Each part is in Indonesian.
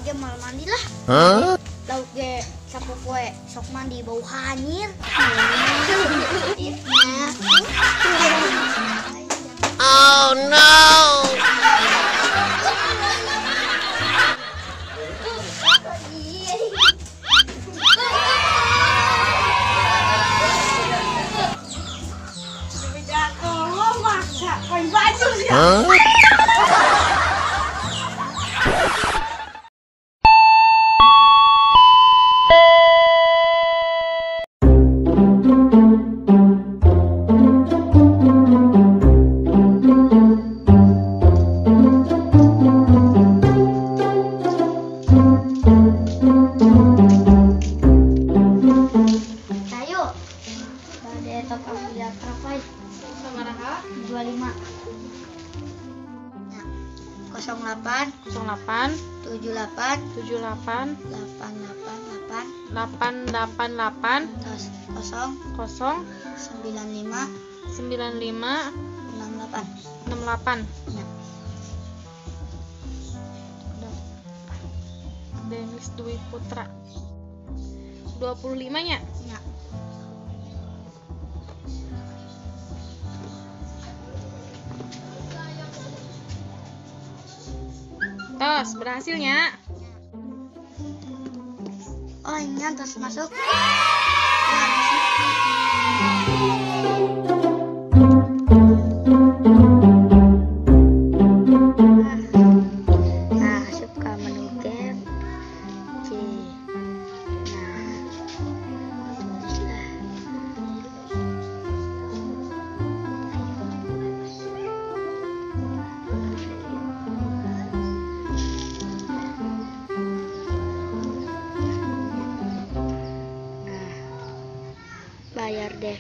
ge mal mandi lah. Lauk ge sapu poe sok mandi bau hanyir. Oh no. Kosong 8 78 78 888 888 kosong 0 95 95 68 68. ya. Denis Dwi Putra 25 nya. Ya. Tos berhasilnya. Oh ini terus masuk. Nah, masuk ke menu game. C. Bayar deh.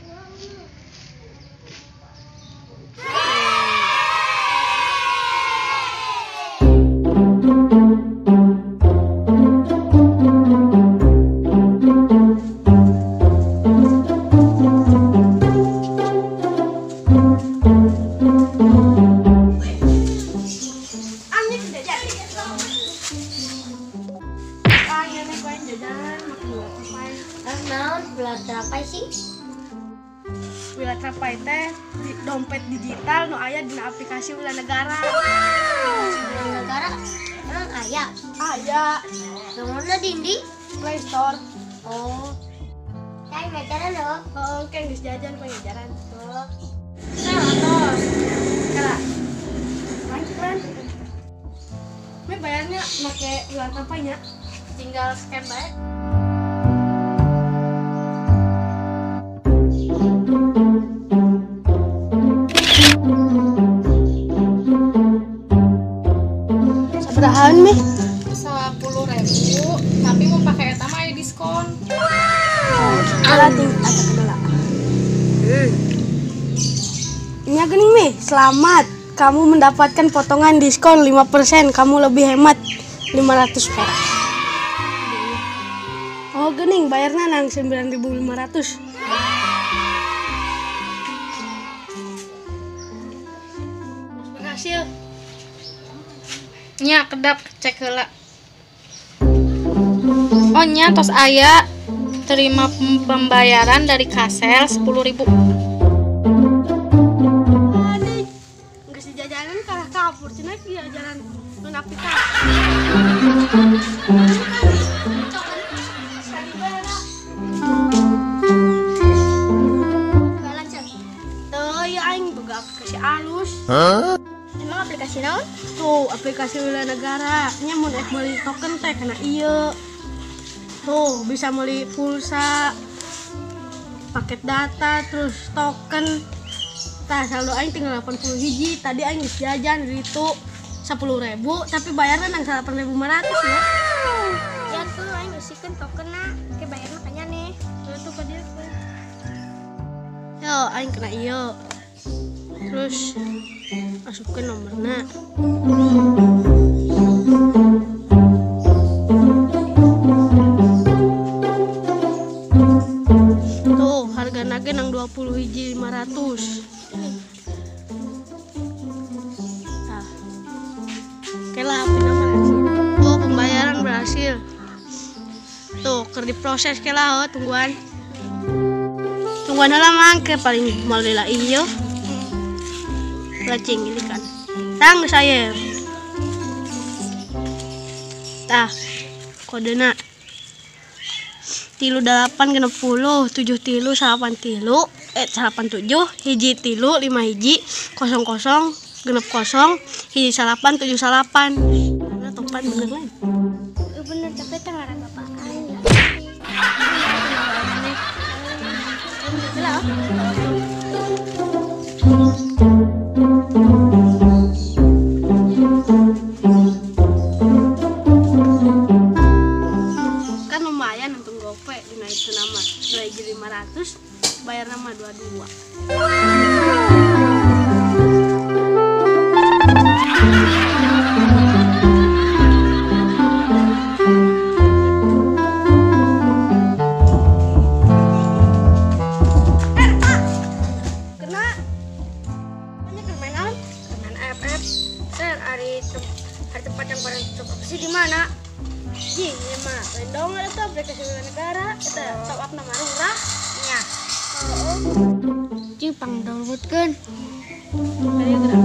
Berapa sih? Wila Trapai teh dompet digital nu aya dina aplikasi Wila Negara. Wila Negara emang aya? Aya. Nomornya di Play Store. Oh. Saya ngajaran loh. Oh, kan geus jajan pengajaran. Oh. Nah, kala. Lanjutan. Me bayarnya make Wila Trapai nya. Tinggal scan bae. Sabarahan meh? 10.000 tapi mau pakai eta mah aya diskon. Ala ting ada kedala. Nya geuning meh, selamat. Kamu mendapatkan potongan diskon 5%. Kamu lebih hemat 500 perak. Oh geuning, bayarna nang 9.500. Berhasil. Nya kedap cek heula. Oh nya tos aya terima pembayaran dari Kasel 10.000. Adik, geus dijajanan kalah kabur cenah ieu jalan mun aplikasi. Tuh, ya aing boga aplikasi alus. Emang aplikasi naon? Tuh, aplikasi Wila Negara. Nya mun ek meuli token teh kana ieu. Tuh, bisa meuli pulsa, paket data, terus token. Tah, saldo aing tinggal 80 hiji. Tadi aing geus jajan di itu 10.000, tapi bayarnya nang 8.500 ya. Ya tuh aing usikeun tokenna, ke bayarna ka nya nih. Tuh ka dieu. Yo, aing kena ieu. Terus masukkan nomornya. Tuh harga naga nang 20 hiji 500. Nah, oke lah, apa nama? Oh, pembayaran berhasil. Tuh, keur diproses ke lah tungguan. Tungguan heula mangke paling moal lila ieu. Lacing ini kan. Tang saya. Tah. Kodena 38 genep 10 7 tilu 8 tilu 87 hiji tilu 5 hiji 00 genep 0 hiji 8 7 8. Nah, topan bener lain. Bener tapi teh ngaran bapaan ya. Kan lumayan untuk gope dinaik nama mulai jadi 500 bayar nama 22. Hari tempat yang paling cocok sih di mana? Ji, ya mah. Lendong ada tuh aplikasi Wila Negara. Kita top up nama lurah. Nya. Ji, pang downloadkeun. Ayo gerak.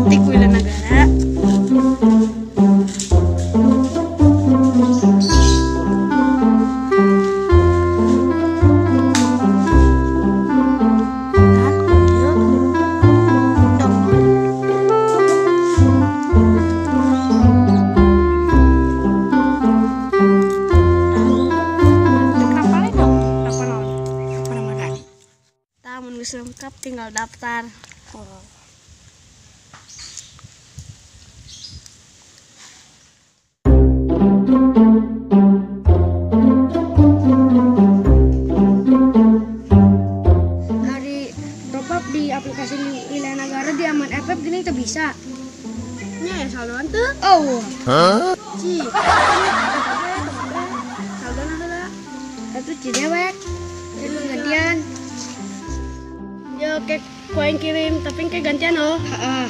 Ketik Wila Negara. Geus lengkap tinggal daftar. Hari top up di aplikasi Wila Negara di Aman FF gini tuh bisa. Nya ya saldoan tuh. Oh. Ci. Saldo heula. Satu cidewek. Jadi gantian. Yo kek poin kirim tapi kayak gantian loh. Heeh.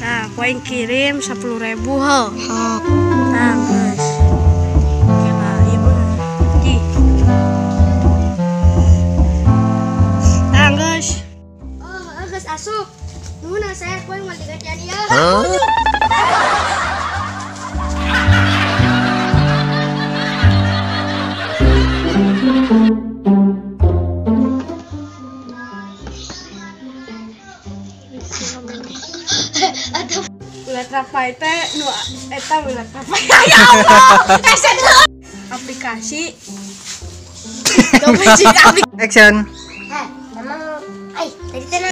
Nah, poin kirim 10.000 ho. Nah, guys. Kira ibu. Ji. Nah, guys. Oh, geus asup. Nuhun saya poin mau digantian ya. Wila Trapai teh nu eta Wila Trapai. Ya Allah. Aplikasi. Domisi aplikasi. Action. Emang tadi teh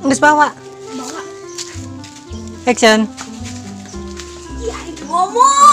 Nges bawa. Action. Ngomong.